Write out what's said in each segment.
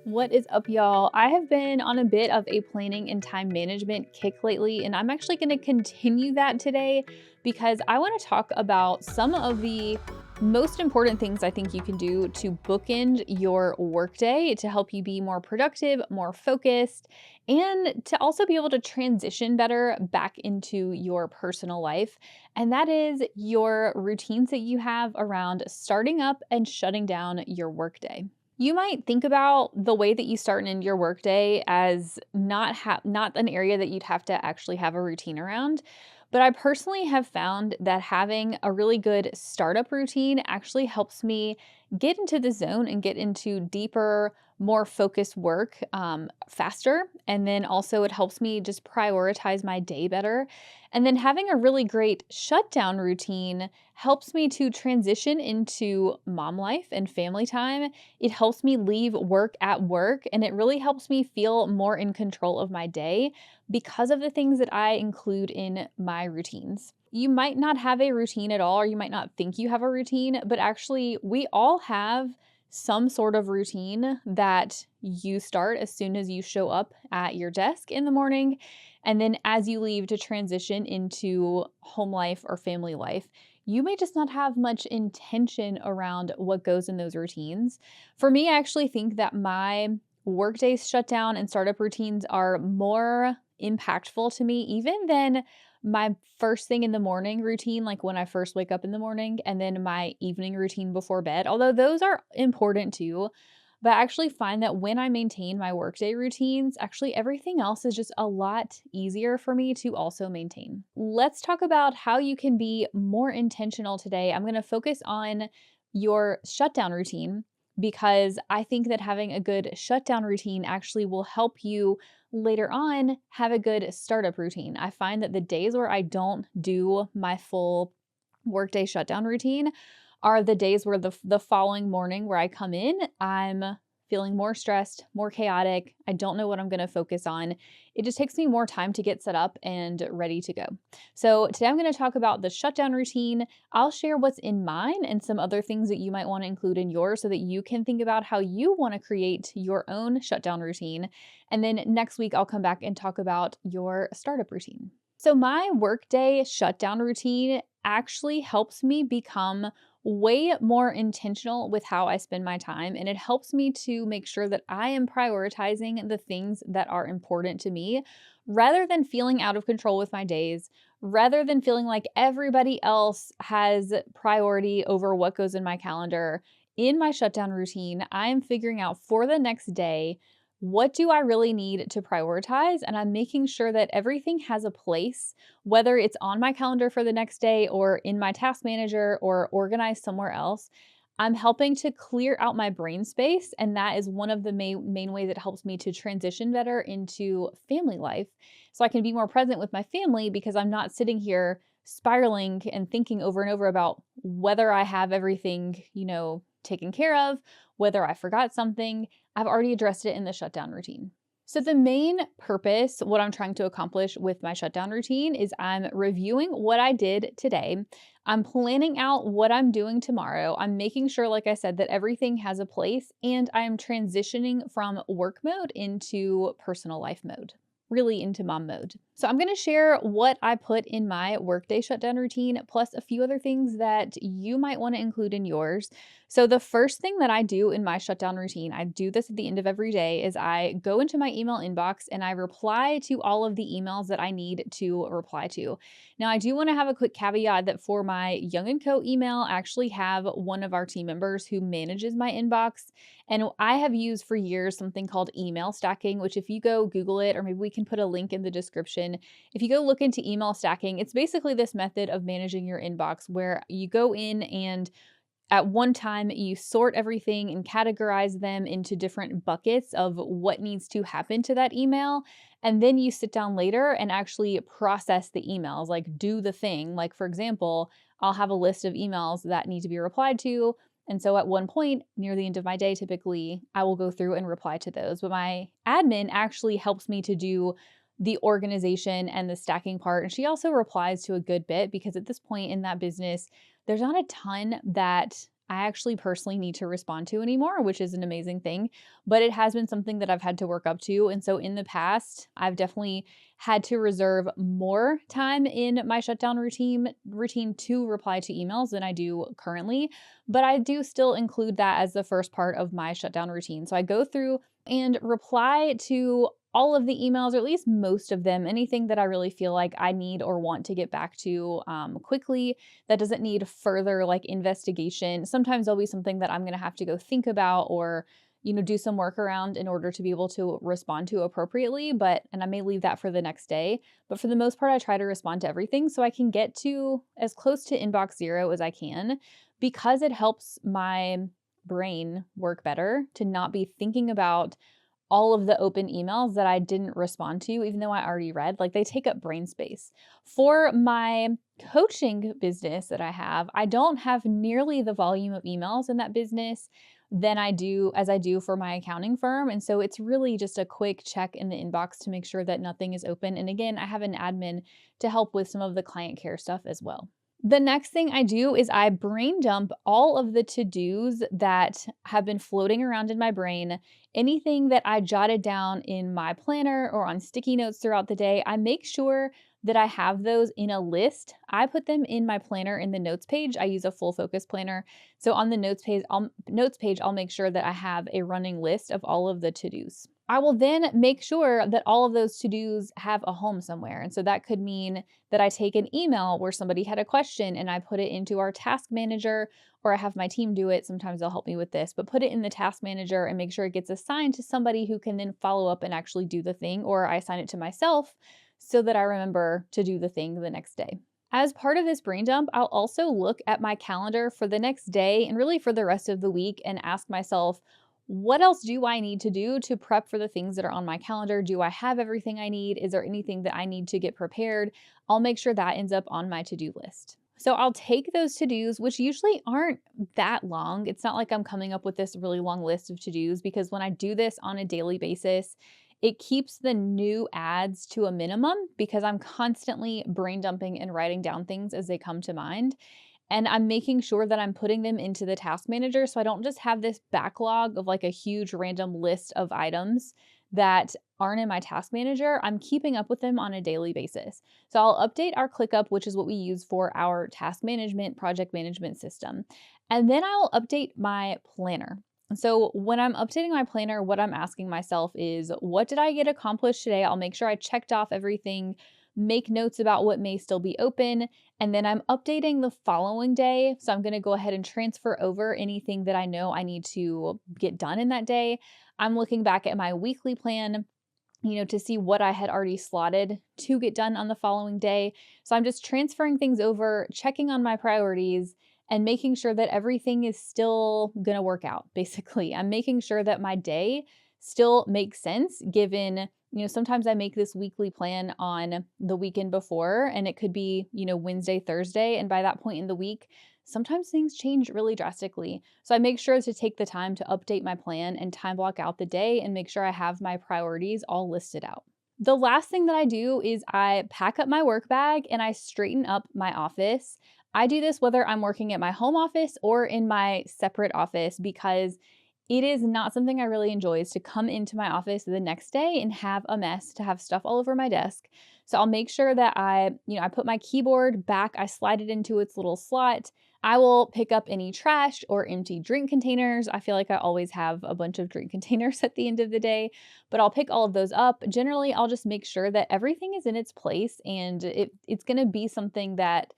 What is up, y'all? I have been on a bit of a planning and time management kick lately, and I'm actually going to continue that today because I want to talk about some of the most important things I think you can do to bookend your workday to help you be more productive, more focused, and to also be able to transition better back into your personal life. And that is your routines that you have around starting up and shutting down your workday. You might think about the way that you start and end your workday as not an area that you'd have to actually have a routine around. But I personally have found that having a really good startup routine actually helps me get into the zone and get into deeper, more focused work faster. And then also it helps me just prioritize my day better. And then having a really great shutdown routine helps me to transition into mom life and family time. It helps me leave work at work, and it really helps me feel more in control of my day because of the things that I include in my routines. You might not have a routine at all, or you might not think you have a routine, but actually, we all have some sort of routine that you start as soon as you show up at your desk in the morning. And then as you leave to transition into home life or family life, you may just not have much intention around what goes in those routines. For me, I actually think that my workday shutdown and startup routines are more impactful to me even than my first thing in the morning routine, like when I first wake up in the morning, and then my evening routine before bed, although those are important too. But I actually find that when I maintain my workday routines, actually everything else is just a lot easier for me to also maintain. Let's talk about how you can be more intentional today. I'm going to focus on your shutdown routine because I think that having a good shutdown routine actually will help you later on have a good startup routine. I find that the days where I don't do my full workday shutdown routine are the days where the following morning where I come in, I'm feeling more stressed, more chaotic. I don't know what I'm going to focus on. It just takes me more time to get set up and ready to go. So, today I'm going to talk about the shutdown routine. I'll share what's in mine and some other things that you might want to include in yours so that you can think about how you want to create your own shutdown routine. And then next week, I'll come back and talk about your startup routine. So, my workday shutdown routine actually helps me become way more intentional with how I spend my time. And it helps me to make sure that I am prioritizing the things that are important to me rather than feeling out of control with my days, rather than feeling like everybody else has priority over what goes in my calendar. In my shutdown routine, I am figuring out for the next day, what do I really need to prioritize? And I'm making sure that everything has a place, whether it's on my calendar for the next day or in my task manager or organized somewhere else. I'm helping to clear out my brain space. And that is one of the main ways it helps me to transition better into family life. So I can be more present with my family because I'm not sitting here spiraling and thinking over and over about whether I have everything, taken care of, whether I forgot something. I've already addressed it in the shutdown routine. So, the main purpose, what I'm trying to accomplish with my shutdown routine, is I'm reviewing what I did today. I'm planning out what I'm doing tomorrow. I'm making sure, like I said, that everything has a place, and I'm transitioning from work mode into personal life mode, really into mom mode. So, I'm going to share what I put in my workday shutdown routine, plus a few other things that you might want to include in yours. So, the first thing that I do in my shutdown routine, I do this at the end of every day, is I go into my email inbox and I reply to all of the emails that I need to reply to. Now, I do want to have a quick caveat that for my Young and Co email, I actually have one of our team members who manages my inbox. And I have used for years something called email stacking, which if you go Google it, or maybe we can put a link in the description. If you go look into email stacking, it's basically this method of managing your inbox where you go in and at one time, you sort everything and categorize them into different buckets of what needs to happen to that email. And then you sit down later and actually process the emails, like do the thing. Like, for example, I'll have a list of emails that need to be replied to. And so at one point near the end of my day, typically, I will go through and reply to those. But my admin actually helps me to do the organization and the stacking part. And she also replies to a good bit because at this point in that business, there's not a ton that I actually personally need to respond to anymore, which is an amazing thing. But it has been something that I've had to work up to. And so in the past, I've definitely had to reserve more time in my shutdown routine to reply to emails than I do currently. But I do still include that as the first part of my shutdown routine. So I go through and reply to all of the emails, or at least most of them, anything that I really feel like I need or want to get back to quickly that doesn't need further like investigation. Sometimes there'll be something that I'm going to have to go think about or do some work around in order to be able to respond to appropriately, and I may leave that for the next day. But for the most part, I try to respond to everything so I can get to as close to inbox zero as I can, because it helps my brain work better to not be thinking about all of the open emails that I didn't respond to, even though I already read. Like, they take up brain space. For my coaching business that I have, I don't have nearly the volume of emails in that business than I do as I do for my accounting firm. And so it's really just a quick check in the inbox to make sure that nothing is open. And again, I have an admin to help with some of the client care stuff as well. The next thing I do is I brain dump all of the to-dos that have been floating around in my brain. Anything that I jotted down in my planner or on sticky notes throughout the day, I make sure that I have those in a list. I put them in my planner in the notes page. I use a full focus planner. So on the notes page, I'll make sure that I have a running list of all of the to-dos. I will then make sure that all of those to-dos have a home somewhere. And so that could mean that I take an email where somebody had a question and I put it into our task manager, or I have my team do it. Sometimes they'll help me with this, but put it in the task manager and make sure it gets assigned to somebody who can then follow up and actually do the thing, or I assign it to myself so that I remember to do the thing the next day. As part of this brain dump, I'll also look at my calendar for the next day and really for the rest of the week and ask myself, what else do I need to do to prep for the things that are on my calendar? Do I have everything I need? Is there anything that I need to get prepared? I'll make sure that ends up on my to-do list. So I'll take those to-dos, which usually aren't that long. It's not like I'm coming up with this really long list of to-dos, because when I do this on a daily basis, it keeps the new ads to a minimum because I'm constantly brain dumping and writing down things as they come to mind. And I'm making sure that I'm putting them into the task manager so I don't just have this backlog of like a huge random list of items that aren't in my task manager. I'm keeping up with them on a daily basis. So I'll update our ClickUp, which is what we use for our task management, project management system. And then I'll update my planner. So when I'm updating my planner, what I'm asking myself is, what did I get accomplished today? I'll make sure I checked off everything, make notes about what may still be open, and then I'm updating the following day. So I'm going to go ahead and transfer over anything that I know I need to get done in that day. I'm looking back at my weekly plan, to see what I had already slotted to get done on the following day. So I'm just transferring things over, checking on my priorities, and making sure that everything is still going to work out. Basically, I'm making sure that my day still makes sense given, sometimes I make this weekly plan on the weekend before, and it could be, Wednesday, Thursday. And by that point in the week, sometimes things change really drastically. So I make sure to take the time to update my plan and time block out the day and make sure I have my priorities all listed out. The last thing that I do is I pack up my work bag and I straighten up my office. I do this whether I'm working at my home office or in my separate office, because it is not something I really enjoy, is to come into my office the next day and have a mess, to have stuff all over my desk. So I'll make sure that I put my keyboard back, I slide it into its little slot. I will pick up any trash or empty drink containers. I feel like I always have a bunch of drink containers at the end of the day, but I'll pick all of those up. Generally, I'll just make sure that everything is in its place, and it's going to be something that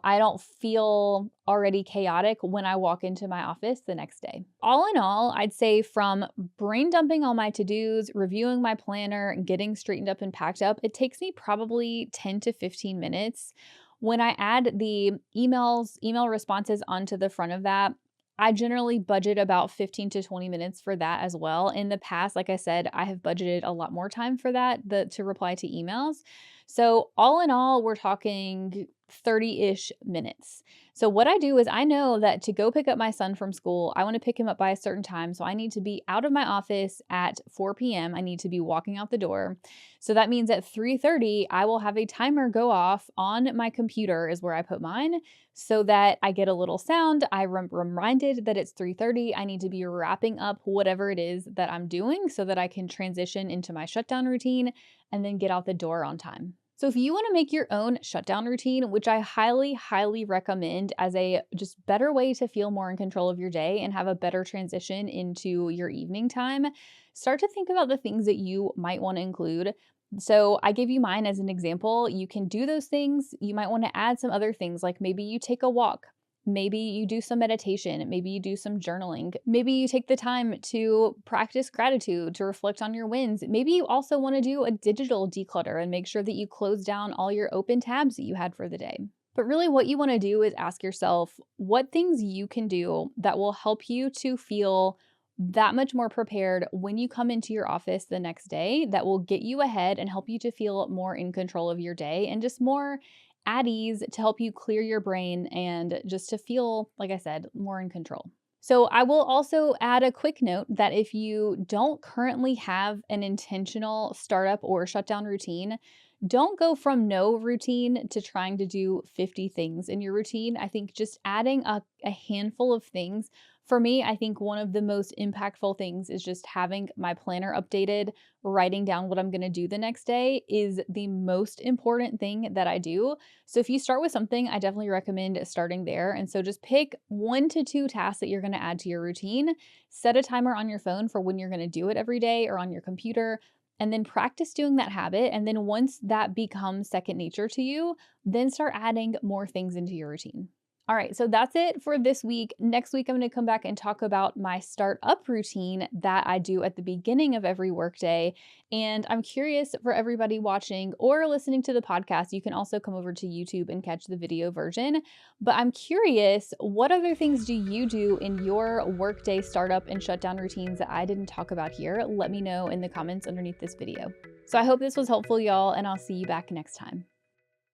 I don't feel already chaotic when I walk into my office the next day. All in all, I'd say from brain dumping all my to-dos, reviewing my planner, getting straightened up and packed up, it takes me probably 10 to 15 minutes. When I add the email responses onto the front of that, I generally budget about 15 to 20 minutes for that as well. In the past, like I said, I have budgeted a lot more time for that, to reply to emails. So all in all, we're talking 30-ish minutes. So what I do is I know that to go pick up my son from school, I want to pick him up by a certain time. So I need to be out of my office at 4 p.m. I need to be walking out the door. So that means at 3:30, I will have a timer go off on my computer is where I put mine so that I get a little sound. I'm reminded that it's 3:30. I need to be wrapping up whatever it is that I'm doing so that I can transition into my shutdown routine and then get out the door on time. So if you want to make your own shutdown routine, which I highly, highly recommend as a just better way to feel more in control of your day and have a better transition into your evening time, start to think about the things that you might want to include. So I gave you mine as an example. You can do those things. You might want to add some other things, like maybe you take a walk. Maybe you do some meditation. Maybe you do some journaling. Maybe you take the time to practice gratitude, to reflect on your wins. Maybe you also want to do a digital declutter and make sure that you close down all your open tabs that you had for the day. But really, what you want to do is ask yourself what things you can do that will help you to feel that much more prepared when you come into your office the next day, that will get you ahead and help you to feel more in control of your day and just more at ease to help you clear your brain and just to feel, like I said, more in control. So I will also add a quick note that if you don't currently have an intentional startup or shutdown routine, don't go from no routine to trying to do 50 things in your routine. I think just adding a handful of things. For me, I think one of the most impactful things is just having my planner updated, writing down what I'm going to do the next day is the most important thing that I do. So if you start with something, I definitely recommend starting there. And so just pick 1 to 2 tasks that you're going to add to your routine. Set a timer on your phone for when you're going to do it every day or on your computer. And then practice doing that habit. And then once that becomes second nature to you, then start adding more things into your routine. All right, so that's it for this week. Next week, I'm going to come back and talk about my startup routine that I do at the beginning of every workday. And I'm curious for everybody watching or listening to the podcast, you can also come over to YouTube and catch the video version. But I'm curious, what other things do you do in your workday startup and shutdown routines that I didn't talk about here? Let me know in the comments underneath this video. So I hope this was helpful, y'all, and I'll see you back next time.